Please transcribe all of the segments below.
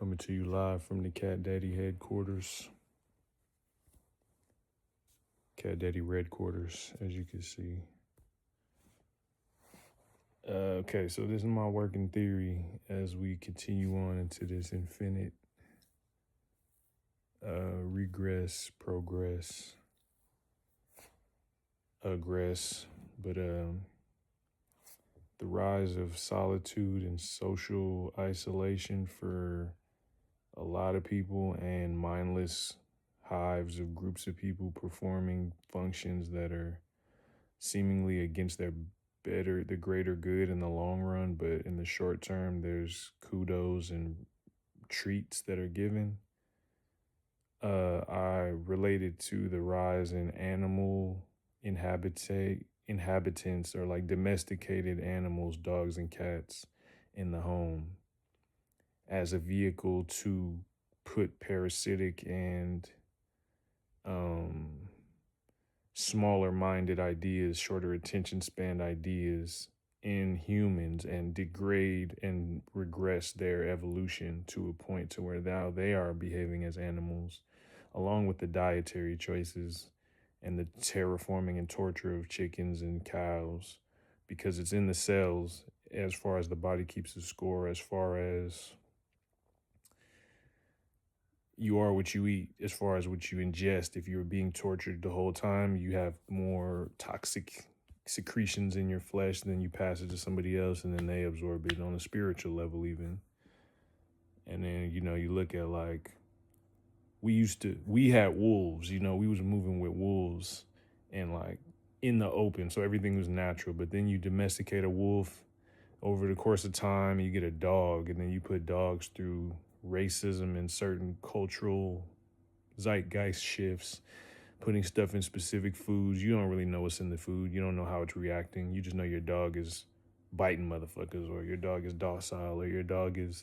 Coming to you live from the Cat Daddy headquarters. Cat Daddy red quarters, as you can see. Okay, so this is my working theory as we continue on into this infinite regress, progress, aggress, but the rise of solitude and social isolation for a lot of people, and mindless hives of groups of people performing functions that are seemingly against the greater good in the long run, but in the short term, there's kudos and treats that are given. I related to the rise in animal inhabitants, or like domesticated animals, dogs and cats, in the home as a vehicle to put parasitic and smaller minded ideas, shorter attention span ideas in humans, and degrade and regress their evolution to a point to where now they are behaving as animals, along with the dietary choices and the terraforming and torture of chickens and cows, because it's in the cells as far as the body keeps the score, as far as you are what you eat, as far as what you ingest. If you're being tortured the whole time, you have more toxic secretions in your flesh, then you pass it to somebody else, and then they absorb it on a spiritual level even. And then, you look at, like, we had wolves, we was moving with wolves and, like, in the open, so everything was natural. But then you domesticate a wolf over the course of time, you get a dog, and then you put dogs through racism and certain cultural zeitgeist shifts, putting stuff in specific foods. You don't really know what's in the food. You don't know how it's reacting. You just know your dog is biting motherfuckers, or your dog is docile, or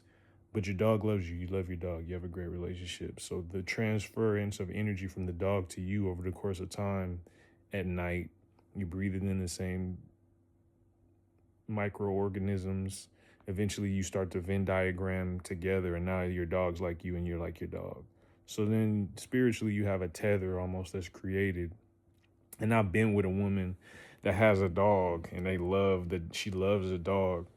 but your dog loves you. You love your dog. You have a great relationship. So the transference of energy from the dog to you over the course of time, at night, you're breathing in the same microorganisms. Eventually you start to Venn diagram together, and now your dog's like you and you're like your dog. So then spiritually you have a tether almost that's created. And I've been with a woman that has a dog, and she loves the dog.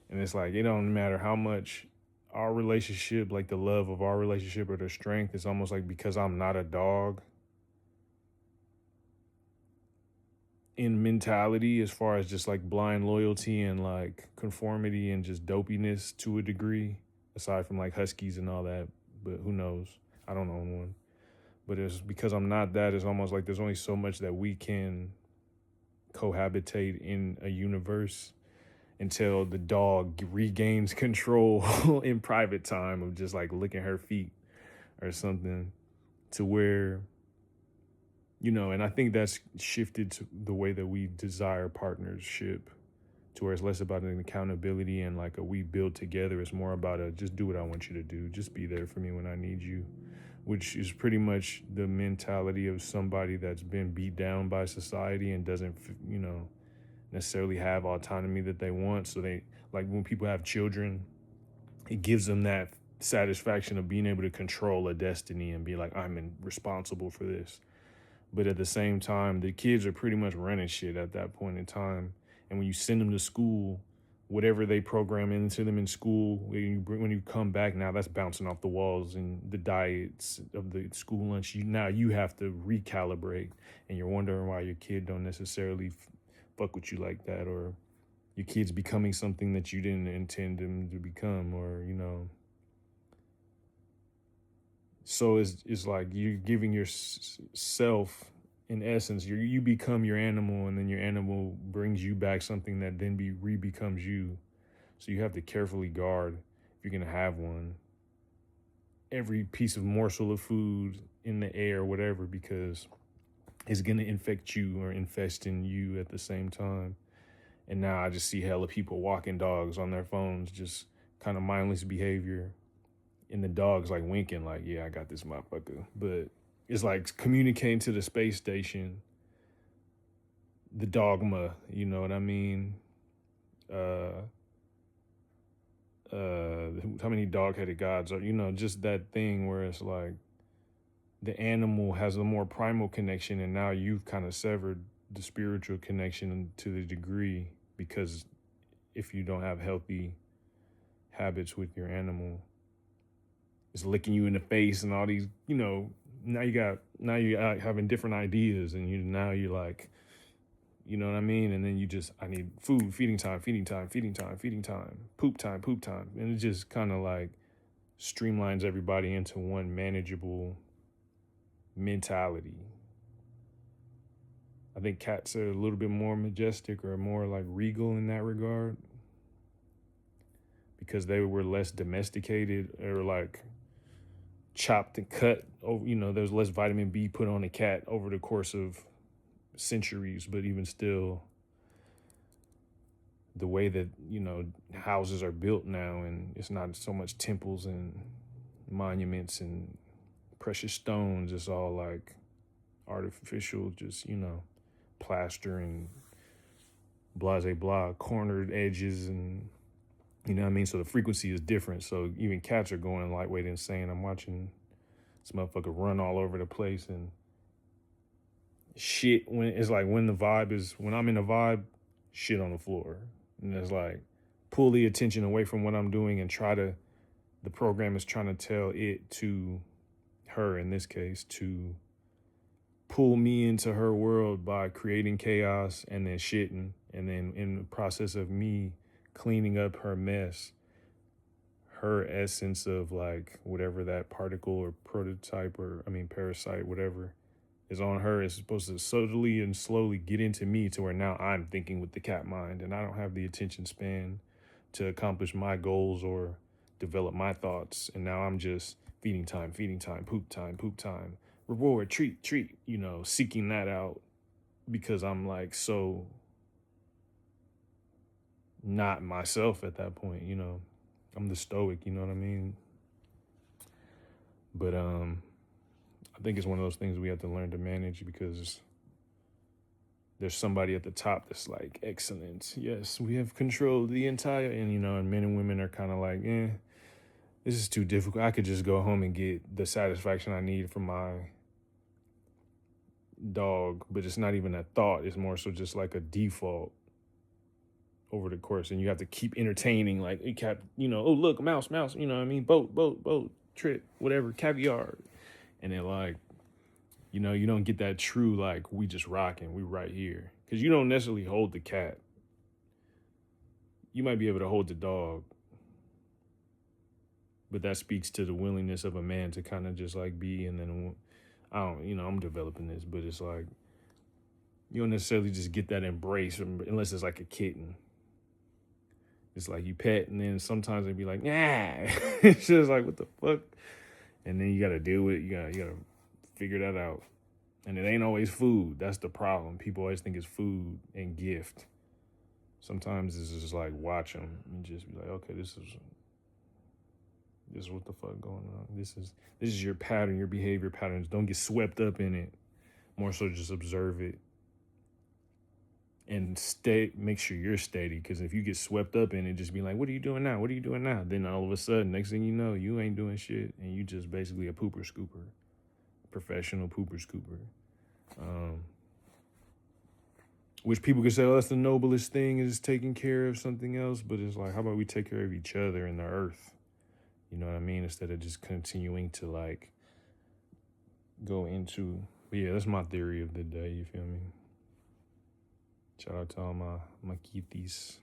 And it's like, it don't matter how much our relationship, like the love of our relationship or the strength, it's almost like, because I'm not a dog in mentality, as far as just like blind loyalty and like conformity and just dopiness to a degree, aside from like huskies and all that, but who knows? I don't own one. But it's because I'm not that, it's almost like there's only so much that we can cohabitate in a universe until the dog regains control in private time of just like licking her feet or something, to where, and I think that's shifted to the way that we desire partnership, to where it's less about an accountability and like a we build together. It's more about a just do what I want you to do. Just be there for me when I need you, which is pretty much the mentality of somebody that's been beat down by society and doesn't, necessarily have autonomy that they want. So they, like, when people have children, it gives them that satisfaction of being able to control a destiny and be like, responsible for this. But at the same time, the kids are pretty much running shit at that point in time. And when you send them to school, whatever they program into them in school, when you come back, now that's bouncing off the walls, and the diets of the school lunch, now you have to recalibrate, and you're wondering why your kid don't necessarily fuck with you like that, or your kid's becoming something that you didn't intend them to become, or, So it's like you're giving yourself, in essence, you become your animal, and then your animal brings you back something that then becomes you. So you have to carefully guard, if you're gonna have one, every piece of morsel of food in the air, whatever, because it's gonna infect you or infest in you at the same time. And now I just see hella people walking dogs on their phones, just kind of mindless behavior. And the dog's like winking, like, yeah, I got this motherfucker. But it's like communicating to the space station, the dogma, you know what I mean? how many dog-headed gods are, just that thing where it's like the animal has a more primal connection, and now you've kind of severed the spiritual connection to the degree, because if you don't have healthy habits with your animal, it's licking you in the face and all these, now you having different ideas, and you're like, you know what I mean? And then I need food, feeding time, feeding time, feeding time, feeding time, poop time, poop time. And it just kind of like streamlines everybody into one manageable mentality. I think cats are a little bit more majestic or more like regal in that regard, because they were less domesticated, or like chopped and cut over, there's less vitamin B put on a cat over the course of centuries. But even still, the way that houses are built now, and it's not so much temples and monuments and precious stones, it's all like artificial, just plaster and blase blah, cornered edges, and you know what I mean? So the frequency is different. So even cats are going lightweight insane. I'm watching this motherfucker run all over the place and shit. When it's like, when I'm in the vibe, shit on the floor. And it's like, pull the attention away from what I'm doing and the program is trying to tell it, to her in this case, to pull me into her world by creating chaos and then shitting. And then in the process of me cleaning up her mess, her essence of like whatever that particle or prototype parasite, whatever is on her, is supposed to subtly and slowly get into me, to where now I'm thinking with the cat mind, and I don't have the attention span to accomplish my goals or develop my thoughts. And now I'm just feeding time, poop time, reward, treat, seeking that out, because I'm like so not myself at that point, I'm the stoic, you know what I mean? But I think it's one of those things we have to learn to manage, because there's somebody at the top that's like, excellent, yes, we have controlled the entire, and men and women are kind of like, this is too difficult. I could just go home and get the satisfaction I need from my dog, but it's not even a thought. It's more so just like a default over the course, and you have to keep entertaining, like, it kept, oh look, mouse, you know what I mean, boat, trip, whatever, caviar, and then like, you don't get that true like, we just rocking, we right here, because you don't necessarily hold the cat. You might be able to hold the dog, but that speaks to the willingness of a man to kind of just like be, and then I'm developing this, but it's like, you don't necessarily just get that embrace unless it's like a kitten. It's like you pet, and then sometimes they'd be like, nah. It's just like, what the fuck? And then you got to deal with it. You got to figure that out. And it ain't always food. That's the problem. People always think it's food and gift. Sometimes it's just like, watch them and just be like, okay, this is what the fuck going on. This is your pattern, your behavior patterns. Don't get swept up in it. More so just observe it. And make sure you're steady, because if you get swept up in it, just be like, what are you doing now? What are you doing now? Then all of a sudden, next thing you know, you ain't doing shit, and you just basically a pooper scooper, professional pooper scooper. Which people could say, oh, that's the noblest thing, is taking care of something else. But it's like, how about we take care of each other and the earth? You know what I mean? Instead of just continuing to like go into, but yeah, that's my theory of the day. You feel me? Shout out to all my kitties.